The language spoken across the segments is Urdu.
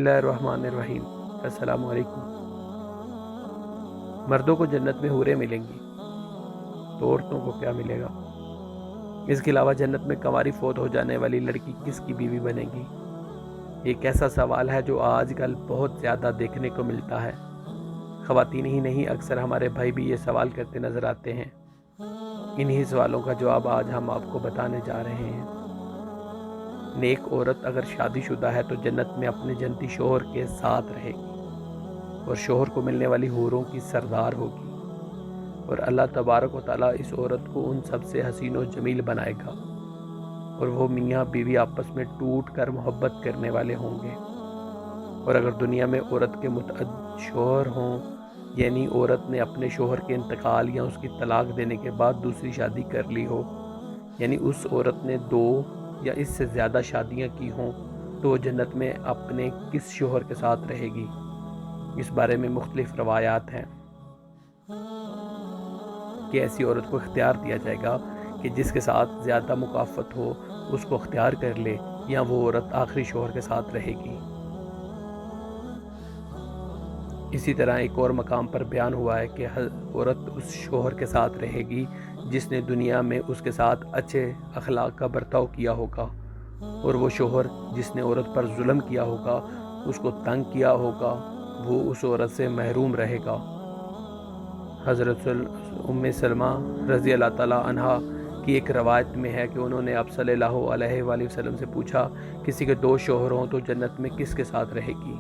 اللہ الرحمن الرحیم۔ السلام علیکم۔ مردوں کو جنت میں حوریں ملیں گی تو عورتوں کو کیا ملے گا؟ اس کے علاوہ جنت میں کنواری فوت ہو جانے والی لڑکی کس کی بیوی بنے گی؟ ایک ایسا سوال ہے جو آج کل بہت زیادہ دیکھنے کو ملتا ہے۔ خواتین ہی نہیں، اکثر ہمارے بھائی بھی یہ سوال کرتے نظر آتے ہیں۔ انہی سوالوں کا جواب آج ہم آپ کو بتانے جا رہے ہیں۔ نیک عورت اگر شادی شدہ ہے تو جنت میں اپنے جنتی شوہر کے ساتھ رہے گی اور شوہر کو ملنے والی حوروں کی سردار ہوگی، اور اللہ تبارک و تعالیٰ اس عورت کو ان سب سے حسین و جمیل بنائے گا، اور وہ میاں بیوی آپس میں ٹوٹ کر محبت کرنے والے ہوں گے۔ اور اگر دنیا میں عورت کے متعدد شوہر ہوں، یعنی عورت نے اپنے شوہر کے انتقال یا اس کی طلاق دینے کے بعد دوسری شادی کر لی ہو، یعنی اس عورت نے 2 یا اس سے زیادہ شادیاں کی ہوں، تو وہ جنت میں اپنے کس شوہر کے ساتھ رہے گی؟ اس بارے میں مختلف روایات ہیں کہ ایسی عورت کو اختیار دیا جائے گا کہ جس کے ساتھ زیادہ مکافات ہو اس کو اختیار کر لے، یا وہ عورت آخری شوہر کے ساتھ رہے گی۔ اسی طرح ایک اور مقام پر بیان ہوا ہے کہ عورت اس شوہر کے ساتھ رہے گی جس نے دنیا میں اس کے ساتھ اچھے اخلاق کا برتاؤ کیا ہوگا، اور وہ شوہر جس نے عورت پر ظلم کیا ہوگا، اس کو تنگ کیا ہوگا، وہ اس عورت سے محروم رہے گا۔ حضرت ام سلمہ رضی اللہ تعالیٰ عنہا کی ایک روایت میں ہے کہ انہوں نے آپ صلی اللہ علیہ وآلہ وسلم سے پوچھا، کسی کے 2 شوہر ہوں تو جنت میں کس کے ساتھ رہے گی؟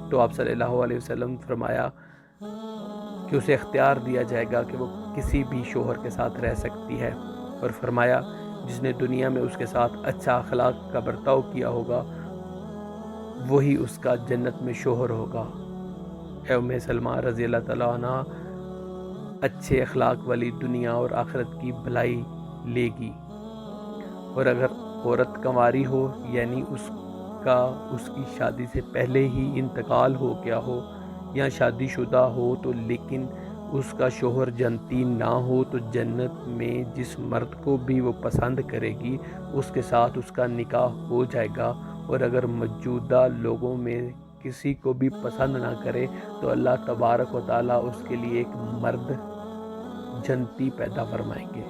تو آپ صلی اللہ علیہ وسلم فرمایا کہ اسے اختیار دیا جائے گا کہ وہ کسی بھی شوہر کے ساتھ رہ سکتی ہے، اور فرمایا جس نے دنیا میں اس کے ساتھ اچھا اخلاق کا برتاؤ کیا ہوگا وہی اس کا جنت میں شوہر ہوگا۔ اے ام سلمہ رضی اللہ تعالیٰ عنہ اچھے اخلاق والی دنیا اور آخرت کی بھلائی لے گی، اور اگر عورت کنواری ہو، یعنی اس کی شادی سے پہلے ہی انتقال ہو گیا ہو، یا شادی شدہ ہو تو لیکن اس کا شوہر جنتی نہ ہو، تو جنت میں جس مرد کو بھی وہ پسند کرے گی اس کے ساتھ اس کا نکاح ہو جائے گا، اور اگر موجودہ لوگوں میں کسی کو بھی پسند نہ کرے تو اللہ تبارک و تعالیٰ اس کے لیے ایک مرد جنتی پیدا فرمائیں گے۔